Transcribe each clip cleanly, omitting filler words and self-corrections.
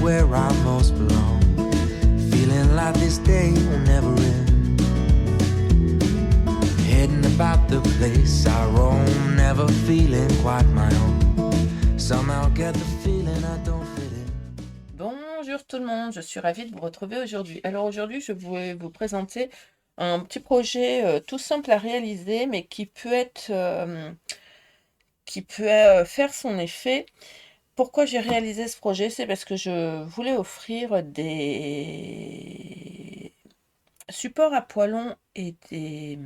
where I most belong. Feeling like this day will never end. Heading about the place I roam, never feeling quite my own. Somehow get the feeling I don't fit in. Bonjour tout le monde, je suis ravie de vous retrouver aujourd'hui. Alors aujourd'hui, je vais vous présenter un petit projet tout simple à réaliser, mais qui peut faire son effet. Pourquoi j'ai réalisé ce projet? C'est parce que je voulais offrir des supports à poêlons et des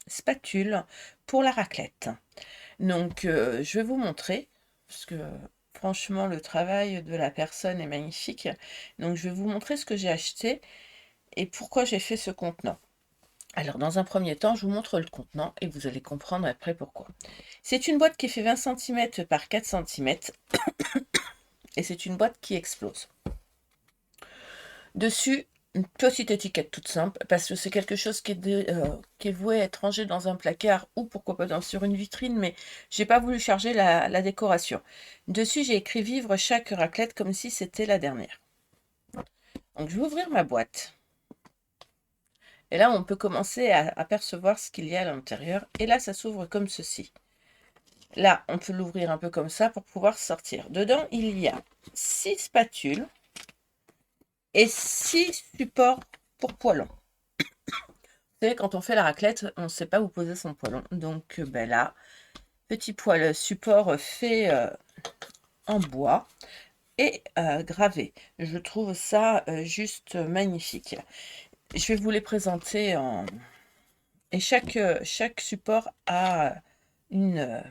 spatules pour la raclette. Donc je vais vous montrer, parce que franchement le travail de la personne est magnifique. Donc je vais vous montrer ce que j'ai acheté et pourquoi j'ai fait ce contenant. Alors dans un premier temps, je vous montre le contenant et vous allez comprendre après pourquoi. C'est une boîte qui fait 20 cm par 4 cm et c'est une boîte qui explose. Dessus, une petite étiquette toute simple, parce que c'est quelque chose qui est voué à être rangé dans un placard ou pourquoi pas sur une vitrine, mais j'ai pas voulu charger la décoration. Dessus, j'ai écrit vivre chaque raclette comme si c'était la dernière. Donc je vais ouvrir ma boîte. Et là, on peut commencer à apercevoir ce qu'il y a à l'intérieur. Et là, ça s'ouvre comme ceci. Là, on peut l'ouvrir un peu comme ça pour pouvoir sortir. Dedans, il y a 6 spatules et 6 supports pour poêlons. Vous savez, quand on fait la raclette, on ne sait pas où poser son poêlon. Donc ben là, petit poêle support fait en bois et gravé. Je trouve ça juste magnifique. Je vais vous les présenter en... Et chaque support a une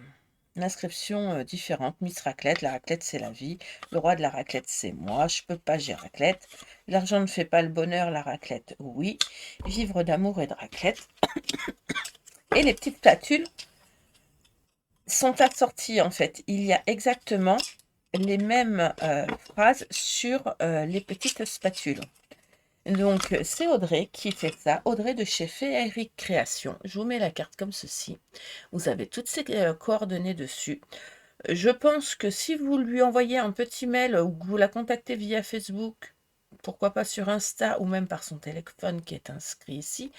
inscription différente. Miss Raclette, la raclette c'est la vie. Le roi de la raclette c'est moi. Je peux pas, j'ai raclette. L'argent ne fait pas le bonheur, la raclette oui. Vivre d'amour et de raclette. Et les petites spatules sont assorties en fait. Il y a exactement les mêmes phrases sur les petites spatules. Donc c'est Audrey qui fait ça, Audrey de chez Féerique Création. Je vous mets la carte comme ceci. Vous avez toutes ces coordonnées dessus. Je pense que si vous lui envoyez un petit mail ou que vous la contactez via Facebook, pourquoi pas sur Insta ou même par son téléphone qui est inscrit ici,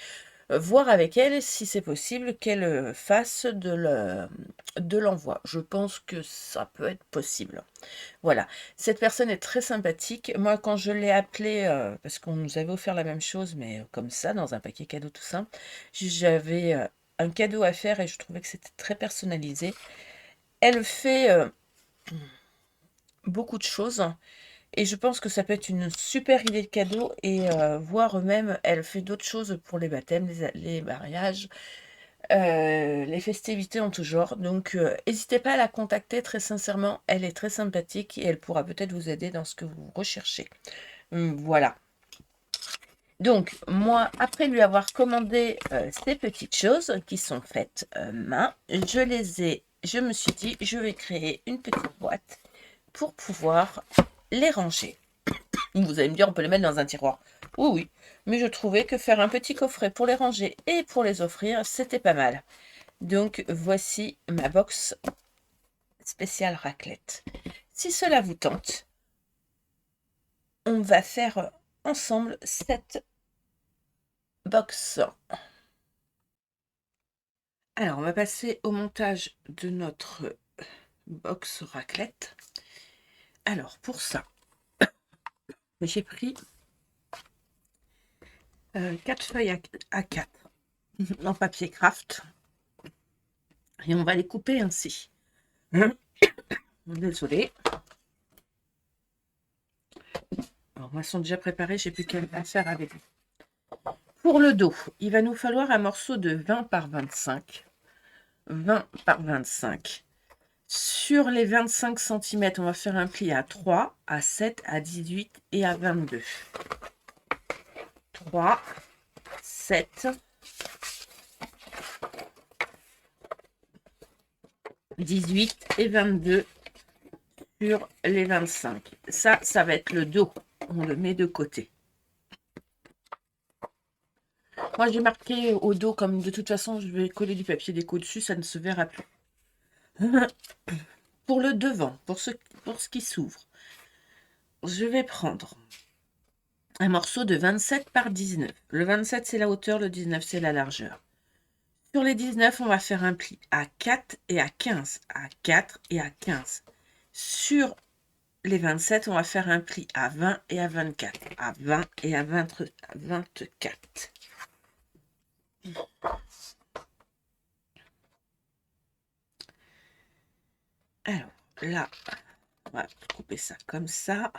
voir avec elle si c'est possible qu'elle fasse de l'envoi. Je pense que ça peut être possible. Voilà, cette personne est très sympathique. Moi, quand je l'ai appelée, parce qu'on nous avait offert la même chose, mais comme ça, dans un paquet cadeau tout simple, j'avais un cadeau à faire et je trouvais que c'était très personnalisé. Elle fait beaucoup de choses et je pense que ça peut être une super idée de cadeau et voire même, elle fait d'autres choses pour les baptêmes, les mariages, les festivités en tout genre. Donc, n'hésitez pas à la contacter très sincèrement. Elle est très sympathique et elle pourra peut-être vous aider dans ce que vous recherchez. Voilà. Donc, moi, après lui avoir commandé ces petites choses qui sont faites main, je me suis dit, je vais créer une petite boîte pour pouvoir les ranger. Vous allez me dire, on peut les mettre dans un tiroir. Oui, oui. Mais je trouvais que faire un petit coffret pour les ranger et pour les offrir, c'était pas mal. Donc, voici ma box spéciale raclette. Si cela vous tente, on va faire ensemble cette box. Alors, on va passer au montage de notre box raclette. Alors, pour ça, j'ai pris 4 feuilles A4 en papier craft et on va les couper ainsi. Désolée. Alors, moi, elles sont déjà préparées, j'ai plus qu'à faire avec vous. Pour le dos, il va nous falloir un morceau de 20 par 25. 20 par 25. Sur les 25 cm, on va faire un pli à 3, à 7, à 18 et à 22. 3, 7, 18 et 22 sur les 25. Ça va être le dos. On le met de côté. Moi, j'ai marqué au dos, comme de toute façon, je vais coller du papier déco dessus, ça ne se verra plus. Pour le devant, pour ce qui s'ouvre, je vais prendre un morceau de 27 par 19. Le 27, c'est la hauteur, le 19, c'est la largeur. Sur les 19, on va faire un pli à 4 et à 15, à 4 et à 15. Sur les 27, on va faire un pli à 20 et à 24, à 20 et à 24. Alors, là, on va couper ça comme ça.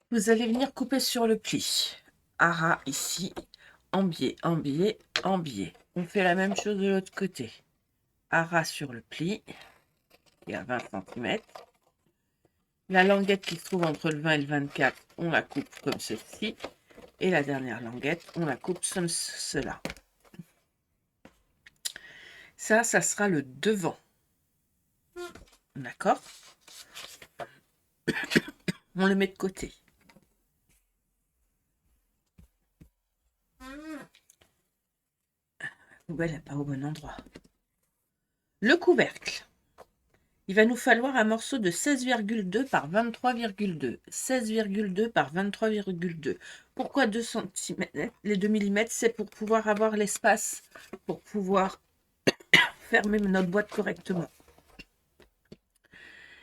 Vous allez venir couper sur le pli. À ras ici, en biais, en biais, en biais. On fait la même chose de l'autre côté. À ras sur le pli, et à 20 cm. La languette qui se trouve entre le 20 et le 24, on la coupe comme ceci. Et la dernière languette, on la coupe comme cela. Ça sera le devant. D'accord? On le met de côté. La poubelle n'est pas au bon endroit. Le couvercle. Il va nous falloir un morceau de 16,2 par 23,2. 16,2 par 23,2. Pourquoi 2 cm? Les 2 mm, c'est pour pouvoir avoir l'espace, pour pouvoir fermer notre boîte correctement.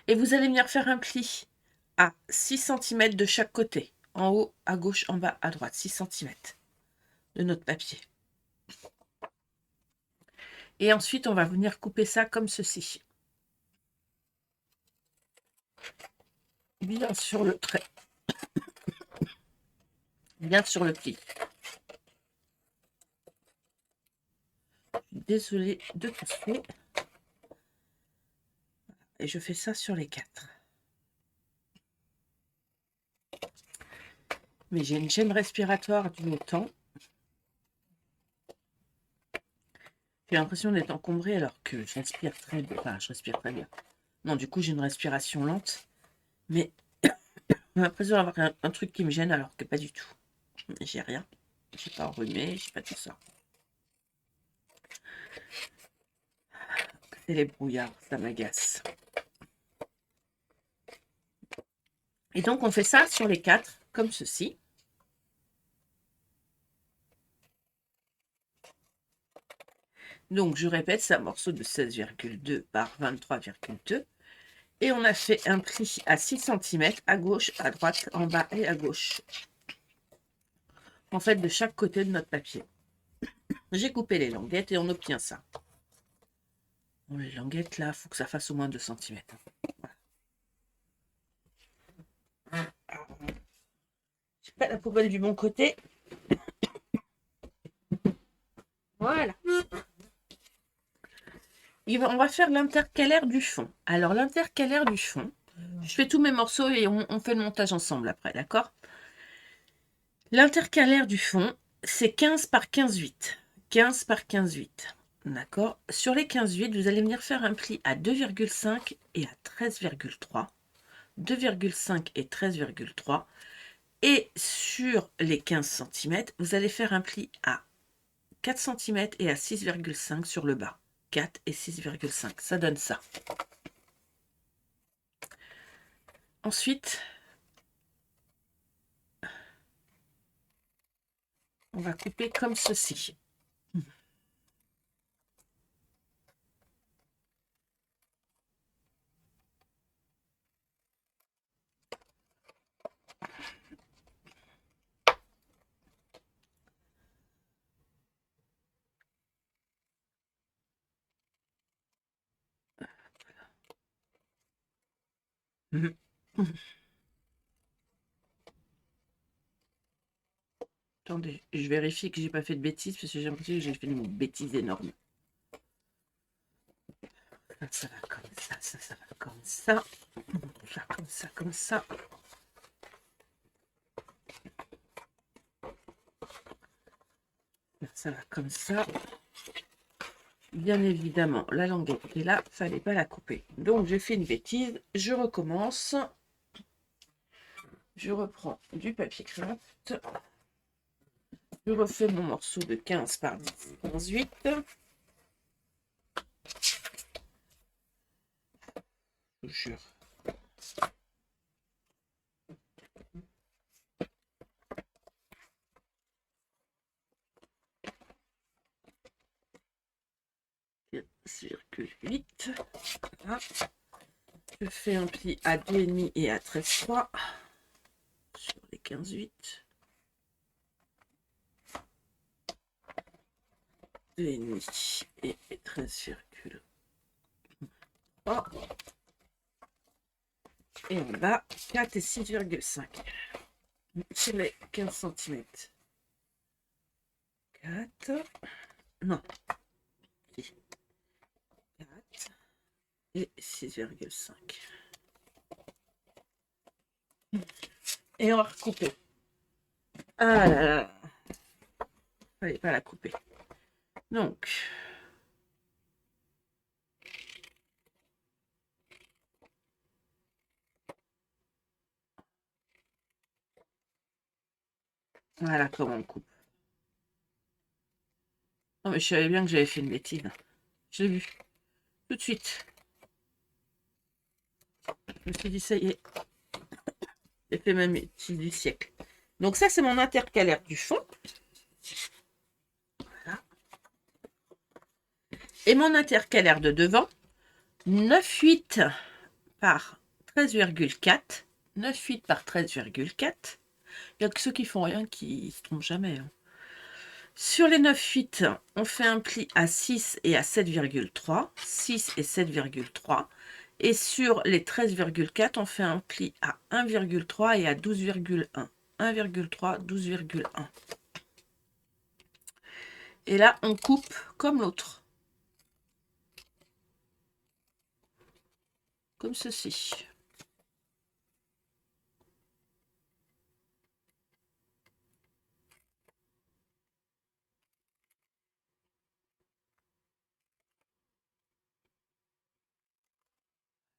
Et vous allez venir faire un pli à 6 cm de chaque côté. En haut, à gauche, en bas, à droite. 6 cm de notre papier. Et ensuite, on va venir couper ça comme ceci. Bien sur le trait. Bien sur le pli. Désolée de tousser. Et je fais ça sur les 4. Mais j'ai une gêne respiratoire due au temps. J'ai l'impression d'être encombrée alors que je respire très bien. Enfin, je respire très bien. Non, du coup, j'ai une respiration lente. Mais j'ai l'impression d'avoir un truc qui me gêne alors que pas du tout. J'ai rien. J'ai pas enrhumé, j'ai pas tout ça. C'est les brouillards, ça m'agace. Et donc, on fait ça sur les 4, comme ceci. Donc, je répète, c'est un morceau de 16,2 par 23,2. Et on a fait un pli à 6 cm à gauche, à droite, en bas et à gauche. En fait, de chaque côté de notre papier. J'ai coupé les languettes et on obtient ça. Bon, les languettes, là, il faut que ça fasse au moins 2 cm. Voilà. J'ai pas la poubelle du bon côté. Voilà. On va faire l'intercalaire du fond. Alors, l'intercalaire du fond, je fais tous mes morceaux et on fait le montage ensemble après, d'accord? L'intercalaire du fond, c'est 15 par 15,8. 15 par 15,8. D'accord? Sur les 15,8, vous allez venir faire un pli à 2,5 et à 13,3. 2,5 et 13,3. Et sur les 15 cm, vous allez faire un pli à 4 cm et à 6,5 sur le bas. 4 et 6,5. Ça donne ça. Ensuite, on va couper comme ceci. Attendez, je vérifie que j'ai pas fait de bêtises parce que j'ai l'impression que j'ai fait une bêtise énorme. Ça va comme ça, ça va comme ça. Ça comme ça, comme ça. Ça va comme ça. Bien évidemment, la languette était là, fallait pas la couper. Donc j'ai fait une bêtise, je recommence. je reprends du papier craft. Je refais mon morceau de 15 par 10, 18. Je vous jure. ,8. Voilà. Je fais un pli à 2,5 et à 13,3 sur les 15,8. 2,5 et 13,3. Et en bas, 4 et 6,5 sur les 15 cm. 4. Non. 4 et 6,5. Et on va recouper. Ah là là. Fallait pas la couper. Donc. Voilà comment on coupe. Non mais je savais bien que j'avais fait une bêtise. Je l'ai vu. Tout de suite. Je me suis dit, ça y est. J'ai fait ma bêtise du siècle. Donc ça, c'est mon intercalaire du fond. Voilà. Et mon intercalaire de devant, 9,8 par 13,4. 9,8 par 13,4. Il y a que ceux qui font rien qui se trompent jamais. Hein. Sur les 9,8, on fait un pli à 6 et à 7,3. 6 et 7,3. Et sur les 13,4, on fait un pli à 1,3 et à 12,1. 1,3, 12,1. Et là, on coupe comme l'autre. Comme ceci.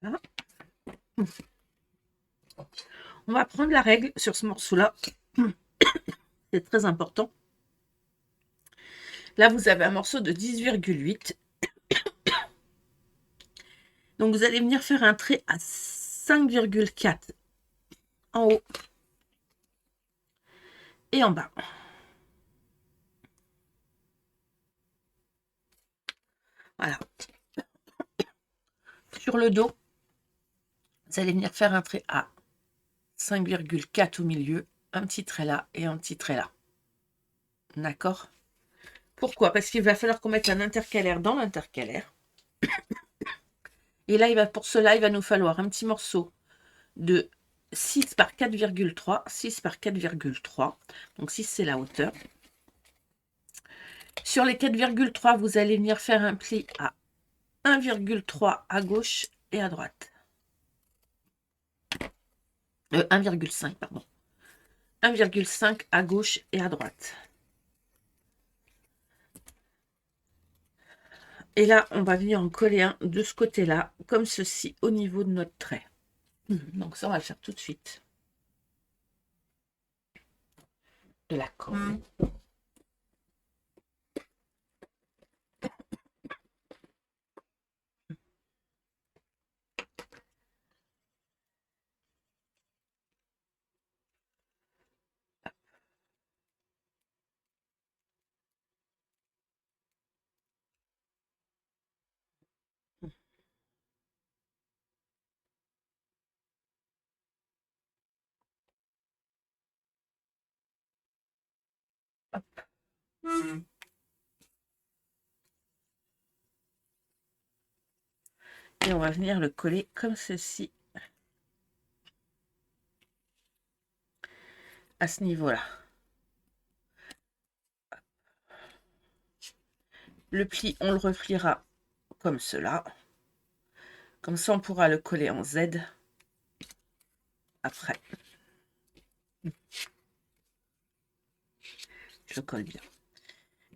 Voilà. On va prendre la règle sur ce morceau-là. C'est très important. Là, vous avez un morceau de 10,8. Donc, vous allez venir faire un trait à 5,4 en haut et en bas. Voilà. Sur le dos, vous allez venir faire un trait à 5,4 au milieu, un petit trait là et un petit trait là. D'accord? Pourquoi? Parce qu'il va falloir qu'on mette un intercalaire dans l'intercalaire. Et là, pour cela, il va nous falloir un petit morceau de 6 par 4,3. 6 par 4,3. Donc 6, c'est la hauteur. Sur les 4,3, vous allez venir faire un pli à 1,3 à gauche et à droite. 1,5, pardon. 1,5 à gauche et à droite. Et là, on va venir en coller un de ce côté-là, comme ceci, au niveau de notre trait. Donc ça, on va le faire tout de suite. De la colle. Et on va venir le coller comme ceci. À ce niveau-là. Le pli, on le repliera comme cela. Comme ça, on pourra le coller en Z après. Je colle bien.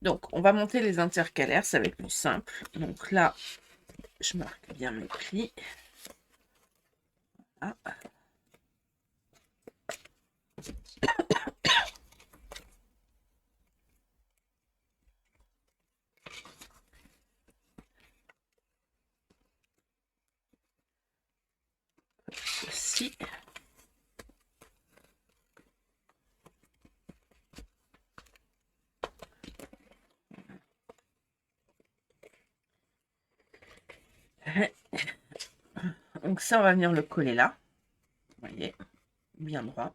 Donc, on va monter les intercalaires, ça va être plus simple. Donc là, je marque bien mes plis. Voilà. ceci. Donc ça, on va venir le coller là. Vous voyez, bien droit.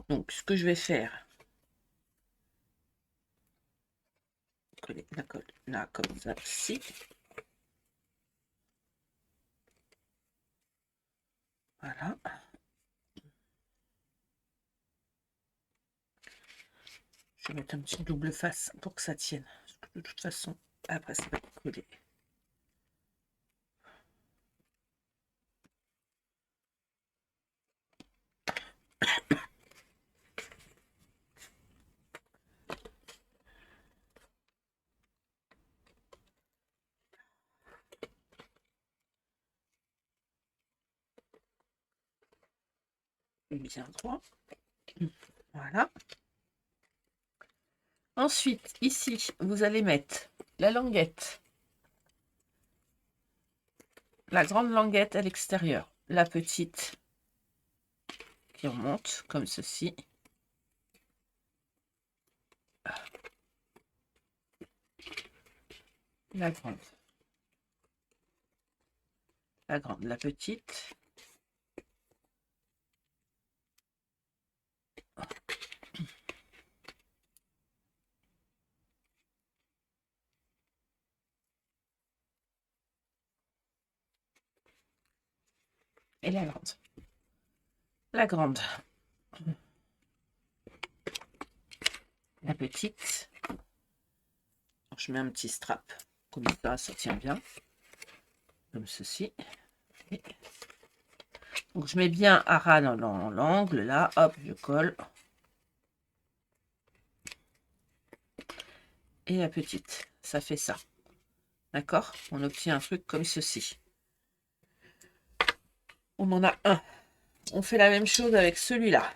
Donc, ce que je vais faire, coller la colle là, comme ça, ici. Voilà. Je vais mettre un petit double face pour que ça tienne. Parce que de toute façon, après, ça va coller. Bien droit. Voilà. Ensuite, ici, vous allez mettre la languette. La grande languette à l'extérieur. La petite qui remonte comme ceci. La grande. La grande, la petite. Et la grande. La grande. La petite. Je mets un petit strap. Comme ça tient bien. Comme ceci. Et donc je mets bien à ras dans l'angle. Là, hop, je colle. Et la petite. Ça fait ça. D'accord? On obtient un truc comme ceci. On en a un. On fait la même chose avec celui-là.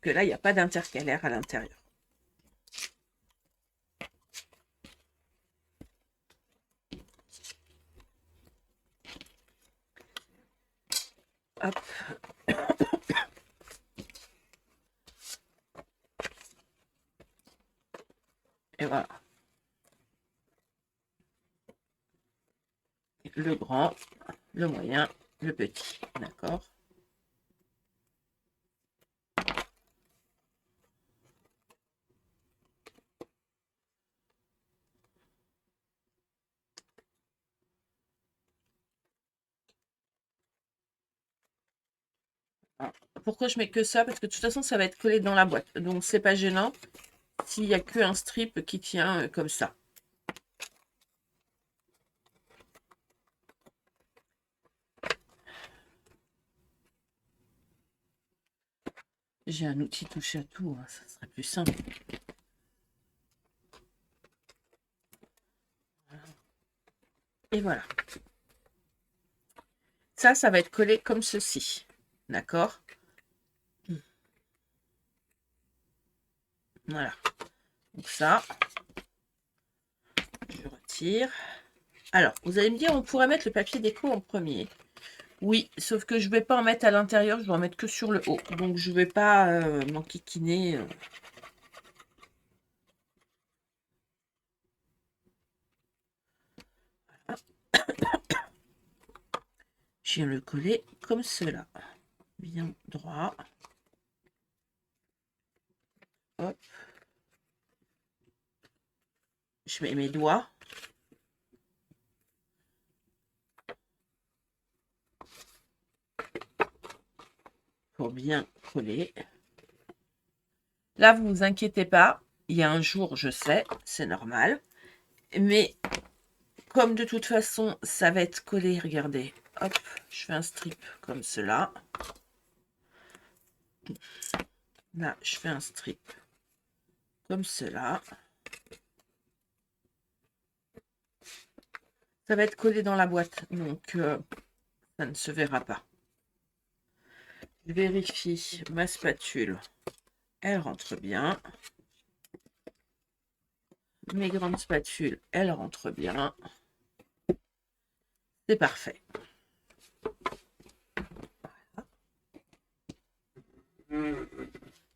Que là, il n'y a pas d'intercalaire à l'intérieur. Hop. Et voilà. Le grand, le moyen, le petit. D'accord? Pourquoi je mets que ça? Parce que de toute façon, ça va être collé dans la boîte. Donc, c'est pas gênant s'il n'y a qu'un strip qui tient comme ça. J'ai un outil touche à tout, hein, ça serait plus simple. Et voilà. Ça va être collé comme ceci. D'accord? Voilà. Donc ça, je retire. Alors, vous allez me dire, on pourrait mettre le papier déco en premier. Oui, sauf que je ne vais pas en mettre à l'intérieur, je vais en mettre que sur le haut. Donc, je ne vais pas m'enquiquiner. Je viens le coller comme cela. Bien droit. Hop. Je mets mes doigts. Pour bien coller. Là, vous vous inquiétez pas. Il y a un jour, je sais, c'est normal. Mais comme de toute façon, ça va être collé, regardez. Hop, je fais un strip comme cela. Là, je fais un strip comme cela. Ça va être collé dans la boîte, donc ça ne se verra pas. Je vérifie ma spatule. Elle rentre bien. Mes grandes spatules, elles rentrent bien. C'est parfait.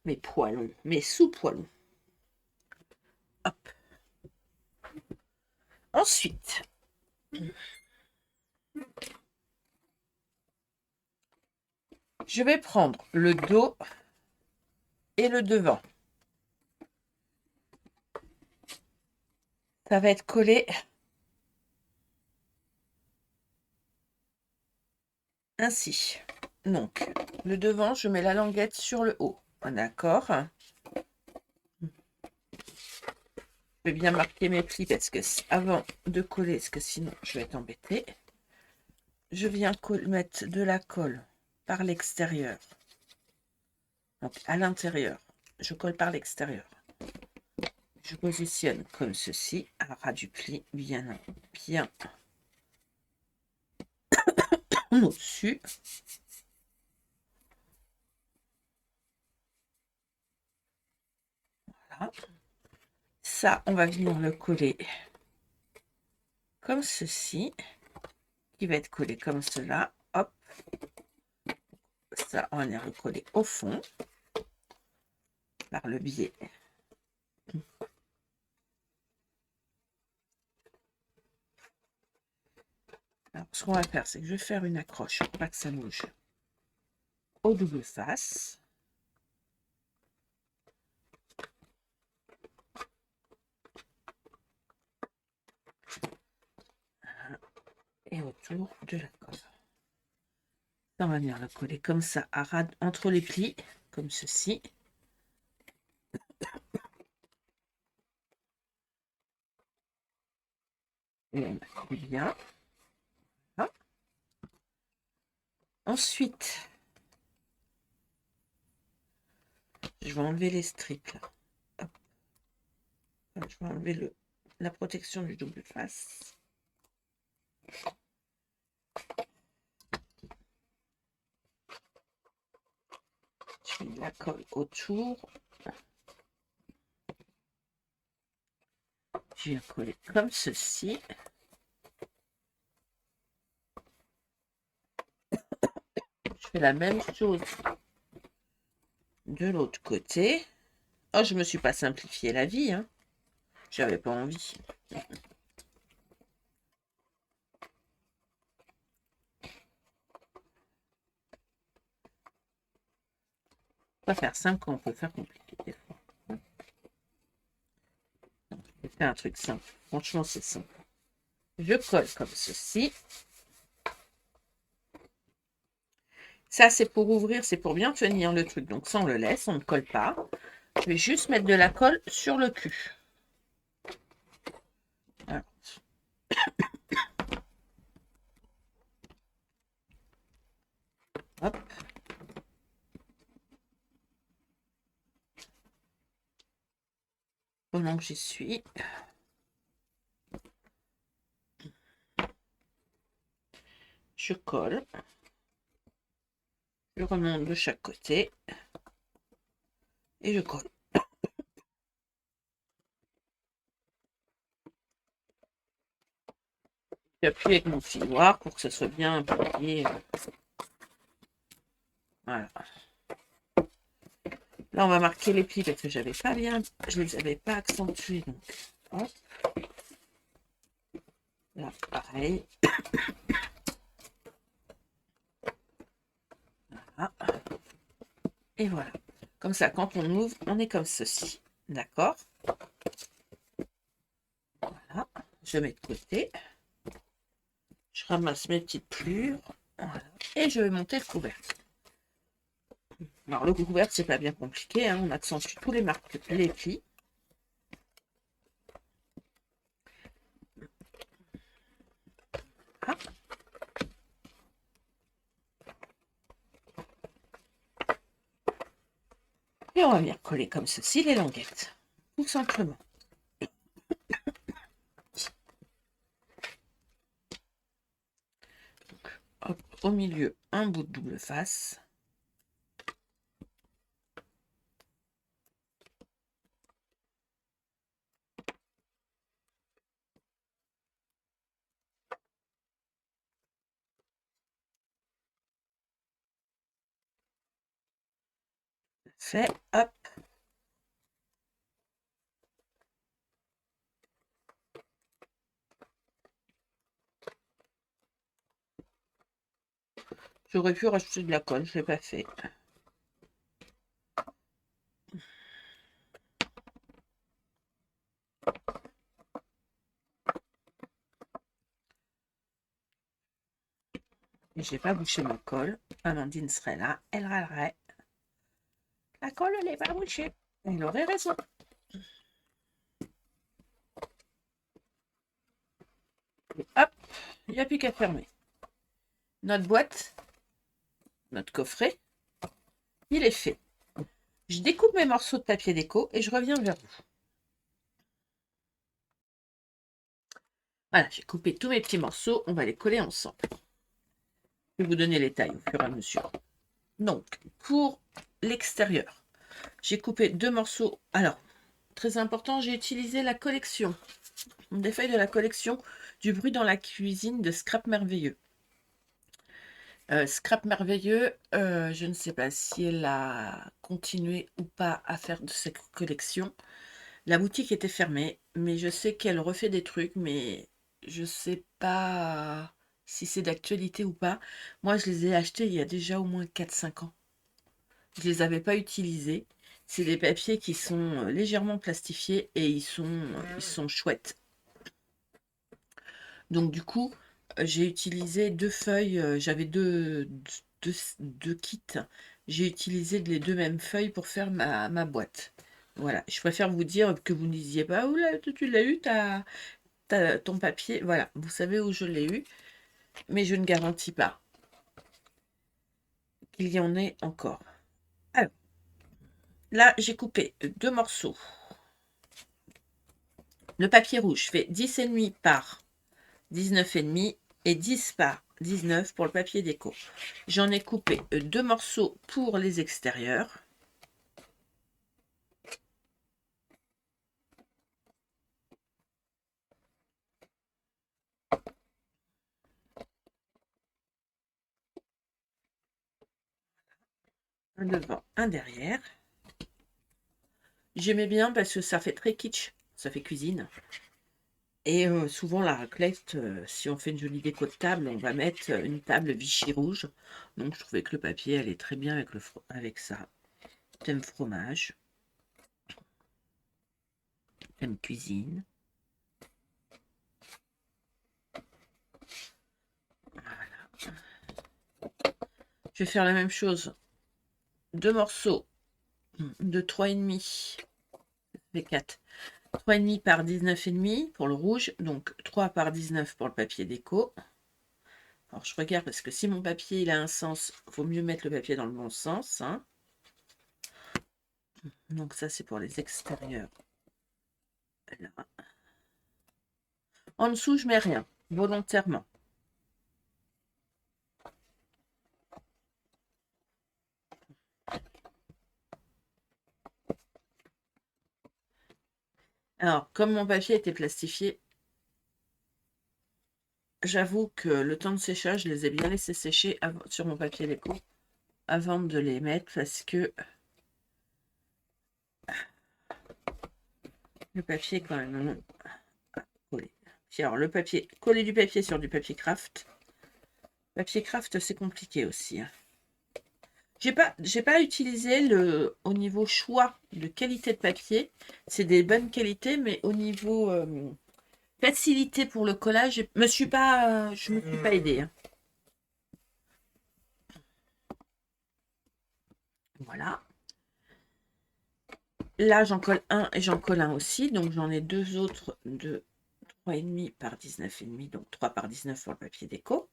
Mes poêlons, mes sous-poêlons. Hop. Ensuite, je vais prendre le dos et le devant. Ça va être collé ainsi. Donc, le devant, je mets la languette sur le haut. D'accord. Je vais bien marquer mes plis parce que avant de coller, parce que sinon je vais être embêtée. Je viens mettre de la colle par l'extérieur. Donc à l'intérieur, je colle par l'extérieur. Je positionne comme ceci, à ras du pli, bien au-dessus. Voilà. Ça, on va venir le coller comme ceci, qui va être collé comme cela. Hop. Ça, on va venir le coller au fond, par le biais. Alors, ce qu'on va faire, c'est que je vais faire une accroche pour pas que ça bouge au double face. Et autour de la colle. On va venir le coller comme ça, à ras entre les plis, comme ceci. Et on appuie bien. Voilà. Ensuite, je vais enlever les strips là. Hop. Je vais enlever la protection du double face. Je mets de la colle autour. Je viens coller comme ceci. Je fais la même chose de l'autre côté. Oh, je me suis pas simplifié la vie, hein. J'avais pas envie. On va faire simple quand on peut faire compliqué des fois. Je vais faire un truc simple. Franchement, c'est simple. Je colle comme ceci. Ça, c'est pour ouvrir, c'est pour bien tenir le truc. Donc ça, on le laisse, on ne colle pas. Je vais juste mettre de la colle sur le cul. Voilà. Hop. Pendant que j'y suis. Je colle. Je remonte de chaque côté. Et je colle. J'appuie avec mon fioir pour que ce soit bien appliqué. Voilà. Là, on va marquer les plis parce que j'avais pas bien, je les avais pas accentués. Donc, hop. Là, pareil. Voilà. Et voilà. Comme ça, quand on ouvre, on est comme ceci. D'accord? Voilà. Je mets de côté. Je ramasse mes petites plures. Voilà. Et je vais monter le couvercle. Alors, le couvercle, c'est pas bien compliqué. Hein. On accentue tous les plis. Voilà. Et on va venir coller comme ceci les languettes. Tout simplement. Donc, hop, au milieu, un bout de double face. fait, hop. J'aurais pu rajouter de la colle, je l'ai pas fait. Et j'ai pas bouché ma colle. Amandine serait là, elle râlerait. La colle, elle n'est pas bouchée. Elle aurait raison. Et hop, il n'y a plus qu'à fermer. Notre boîte, notre coffret, il est fait. Je découpe mes morceaux de papier déco et je reviens vers vous. Voilà, j'ai coupé tous mes petits morceaux. On va les coller ensemble. Je vais vous donner les tailles au fur et à mesure. Donc, pour l'extérieur, j'ai coupé 2 morceaux. Alors, très important, j'ai utilisé la collection. Des feuilles de la collection du bruit dans la cuisine de Scrap Merveilleux. Scrap Merveilleux, je ne sais pas si elle a continué ou pas à faire de cette collection. La boutique était fermée, mais je sais qu'elle refait des trucs, mais je sais pas si c'est d'actualité ou pas. Moi, je les ai achetés il y a déjà au moins 4-5 ans. Je les avais pas utilisés. C'est des papiers qui sont légèrement plastifiés et ils sont chouettes. Donc du coup, j'ai utilisé 2 feuilles, j'avais deux kits. J'ai utilisé les 2 mêmes feuilles pour faire ma boîte. Voilà, je préfère vous dire que vous ne disiez pas: «Ouh là, tu l'as eu ton papier». Voilà, vous savez où je l'ai eu, mais je ne garantis pas qu'il y en ait encore. Alors, là, j'ai coupé 2 morceaux. Le papier rouge fait 10,5 par 19,5 et 10 par 19 pour le papier déco. J'en ai coupé 2 morceaux pour les extérieurs. Un devant, un derrière. J'aimais bien parce que ça fait très kitsch, ça fait cuisine. Et souvent la raclette, si on fait une jolie déco de table, on va mettre une table Vichy rouge. Donc je trouvais que le papier allait très bien avec ça. Thème fromage. Thème cuisine. Voilà. Je vais faire la même chose. 2 morceaux de 3,5. Les 4. 3,5 par 19,5 pour le rouge. Donc 3 par 19 pour le papier déco. Alors je regarde parce que si mon papier il a un sens, il vaut mieux mettre le papier dans le bon sens. Hein. Donc ça c'est pour les extérieurs. Là. En dessous je mets rien, volontairement. Alors comme mon papier était plastifié, j'avoue que le temps de séchage, je les ai bien laissés sécher sur mon papier déco avant de les mettre parce que le papier quand même collé. Alors le papier, coller du papier sur du papier craft. Papier craft c'est compliqué aussi. Hein. J'ai pas utilisé au niveau choix de qualité de papier. C'est des bonnes qualités, mais au niveau facilité pour le collage, je me suis pas aidée. Hein. Voilà. Là, j'en colle un et j'en colle un aussi. Donc, j'en ai 2 autres de 3,5 par 19,5. Donc, 3 par 19 pour le papier déco.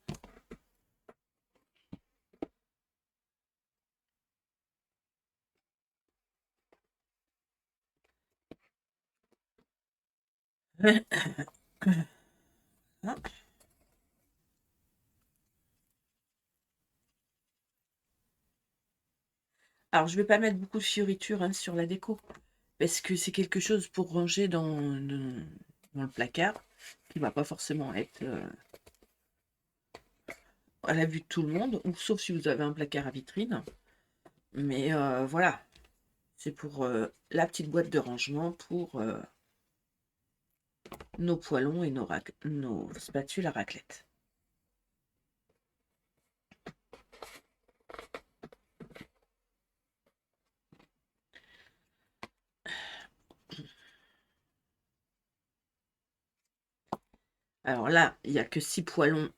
Alors, je vais pas mettre beaucoup de fioritures hein, sur la déco. Parce que c'est quelque chose pour ranger dans le placard. Qui va pas forcément être à la vue de tout le monde. Ou sauf si vous avez un placard à vitrine. Mais voilà. C'est pour la petite boîte de rangement pour nos poêlons et nos spatules à raclette. Alors là, il n'y a que 6 poêlons,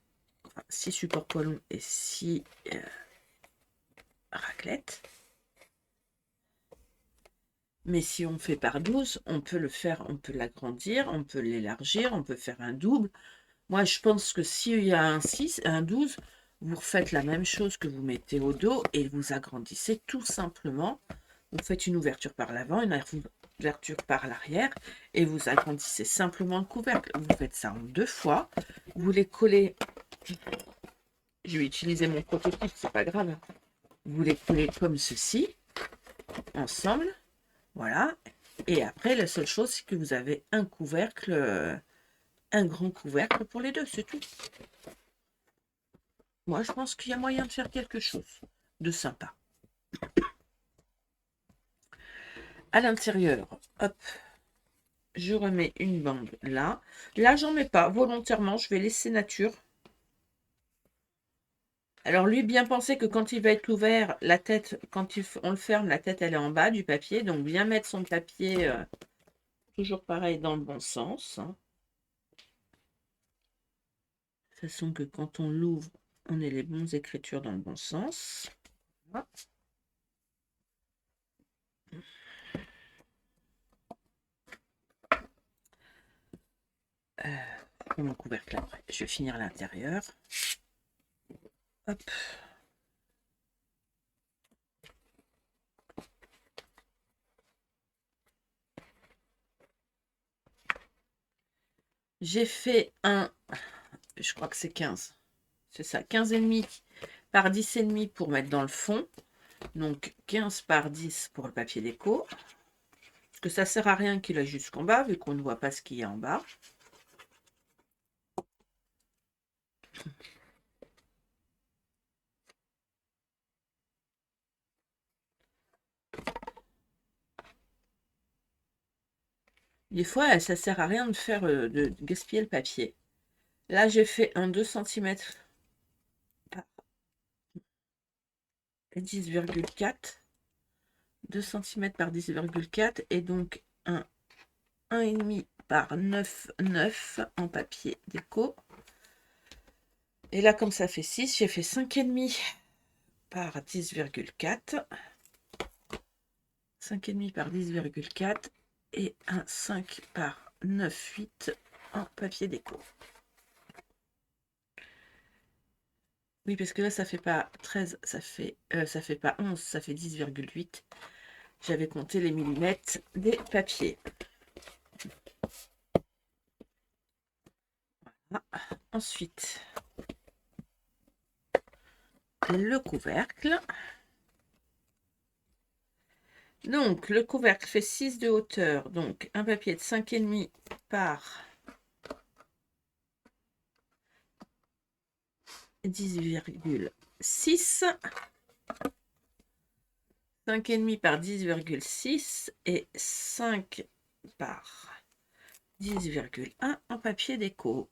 enfin 6 supports poêlons et 6 raclettes. Mais si on fait par 12, on peut le faire, on peut l'agrandir, on peut l'élargir, on peut faire un double. Moi, je pense que s'il y a un 6, un 12, vous refaites la même chose que vous mettez au dos et vous agrandissez tout simplement. Vous faites une ouverture par l'avant, une ouverture par l'arrière et vous agrandissez simplement le couvercle. Vous faites ça en 2 fois. Vous les collez. Je vais utiliser mon prototype, c'est pas grave. Vous les collez comme ceci, ensemble. Voilà. Et après, la seule chose, c'est que vous avez un couvercle, un grand couvercle pour les deux, c'est tout. Moi, je pense qu'il y a moyen de faire quelque chose de sympa. À l'intérieur, hop, je remets une bande là. Là, j'en mets pas. Volontairement, je vais laisser nature. Alors, lui, bien penser que quand il va être ouvert, la tête, quand on le ferme, la tête, elle est en bas du papier. Donc, bien mettre son papier, toujours pareil, dans le bon sens. De façon que quand on l'ouvre, on ait les bonnes écritures dans le bon sens. Voilà. Mon couvercle après. Je vais finir l'intérieur. Hop. J'ai fait je crois que c'est 15. C'est ça, 15,5 par 10,5 pour mettre dans le fond. Donc 15 par 10 pour le papier déco. Parce que ça sert à rien qu'il aille jusqu'en bas, vu qu'on ne voit pas ce qu'il y a en bas. Des fois, ça sert à rien de faire de gaspiller le papier. Là, j'ai fait un 2 cm par 10,4. 2 cm par 10,4 et donc un 1,5 par 9,9 en papier déco. Et là, comme ça fait 6, j'ai fait 5,5 par 10,4. 5,5 par 10,4 et un 5 par 9,8 en papier déco. Oui, parce que là, ça fait pas 13, ça fait pas 11, ça fait 10,8. J'avais compté les millimètres des papiers. Voilà. Ensuite, le couvercle. Donc, le couvercle fait 6 de hauteur, donc un papier de 5,5 par 10,6, 5,5 par 10,6 et 5 par 10,1 en papier déco.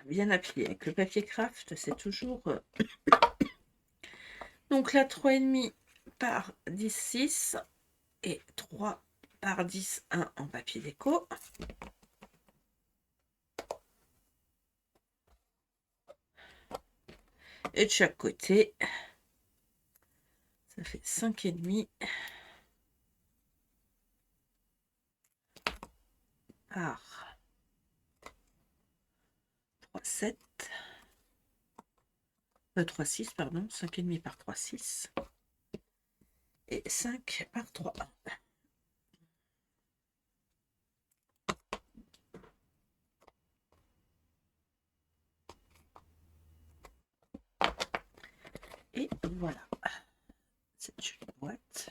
Bien appuyé. Avec le papier craft, c'est toujours... Donc là, 3,5 par 10,6 et 3 par 10,1 en papier déco. Et de chaque côté, ça fait 5,5 par 3,7. 3,6, pardon. 5,5 par 3,6. Et 5 par 3. Et voilà. C'est une boîte.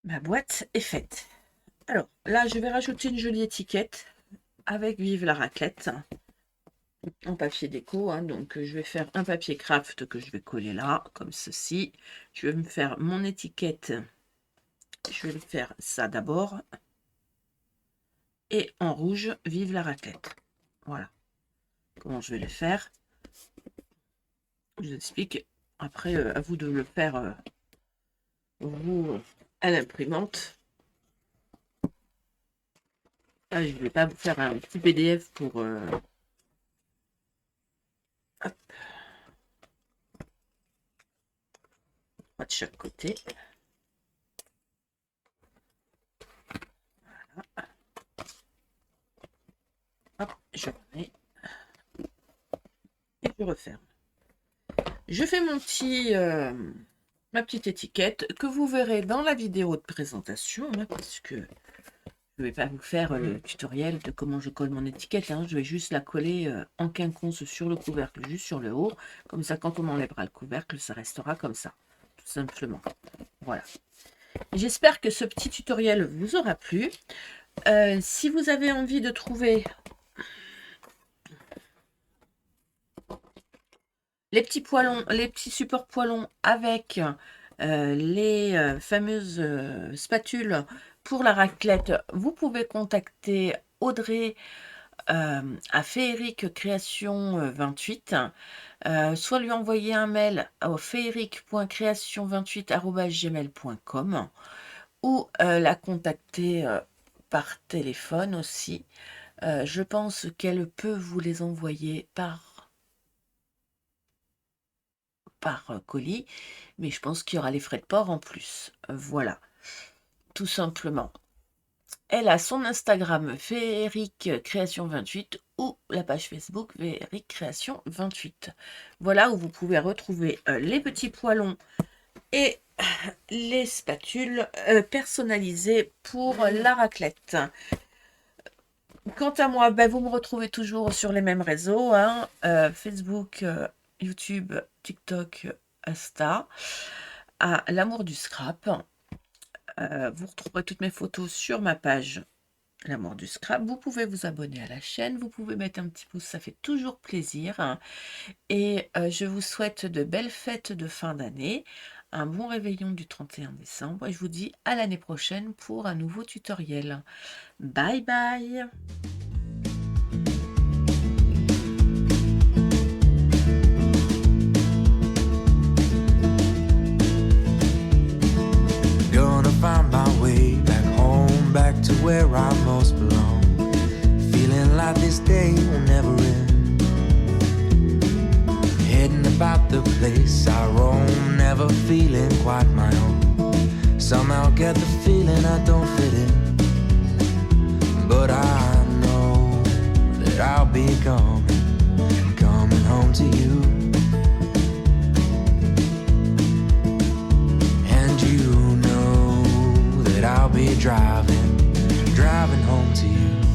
Ma boîte est faite. Alors là, je vais rajouter une jolie étiquette avec Vive la raclette en papier déco. Donc, je vais faire un papier craft que je vais coller là, comme ceci. Je vais me faire mon étiquette. Je vais faire ça d'abord. Et en rouge, Vive la raclette. Voilà. Comment je vais le faire. Je vous explique. Après, à vous de le faire vous à l'imprimante. Là, je ne vais pas vous faire un petit PDF pour... hop. De chaque côté. Voilà. Hop, je remets. Et je referme. Je fais mon petit... ma petite étiquette que vous verrez dans la vidéo de présentation, parce que je ne vais pas vous faire le tutoriel de comment je colle mon étiquette. Je vais juste la coller en quinconce sur le couvercle, juste sur le haut. Comme ça, quand on enlèvera le couvercle, ça restera comme ça, tout simplement. Voilà. J'espère que ce petit tutoriel vous aura plu. Si vous avez envie de trouver les petits poêlons, les petits supports poêlons avec les fameuses spatules pour la raclette, vous pouvez contacter Audrey à Féerique Création 28, soit lui envoyer un mail au féerique.création28@gmail.com ou la contacter par téléphone aussi. Je pense qu'elle peut vous les envoyer par colis, mais je pense qu'il y aura les frais de port en plus. Voilà, tout simplement. Elle a son Instagram Féerique Création 28 ou la page Facebook Féerique Création 28. Voilà où vous pouvez retrouver les petits poêlons et les spatules personnalisées pour la raclette. Quant à moi, vous me retrouvez toujours sur les mêmes réseaux, Facebook, YouTube, TikTok, Insta, à l'amour du scrap. Vous retrouverez toutes mes photos sur ma page l'amour du scrap. Vous pouvez vous abonner à la chaîne, vous pouvez mettre un petit pouce, ça fait toujours plaisir. Et je vous souhaite de belles fêtes de fin d'année, un bon réveillon du 31 décembre et je vous dis à l'année prochaine pour un nouveau tutoriel. Bye bye. Gonna find my way back home, back to where I most belong. Feeling like this day will never end. Heading about the place I roam, never feeling quite my own. Somehow get the feeling I don't fit in. But I know that I'll be coming home to you. And you know that I'll be driving home to you.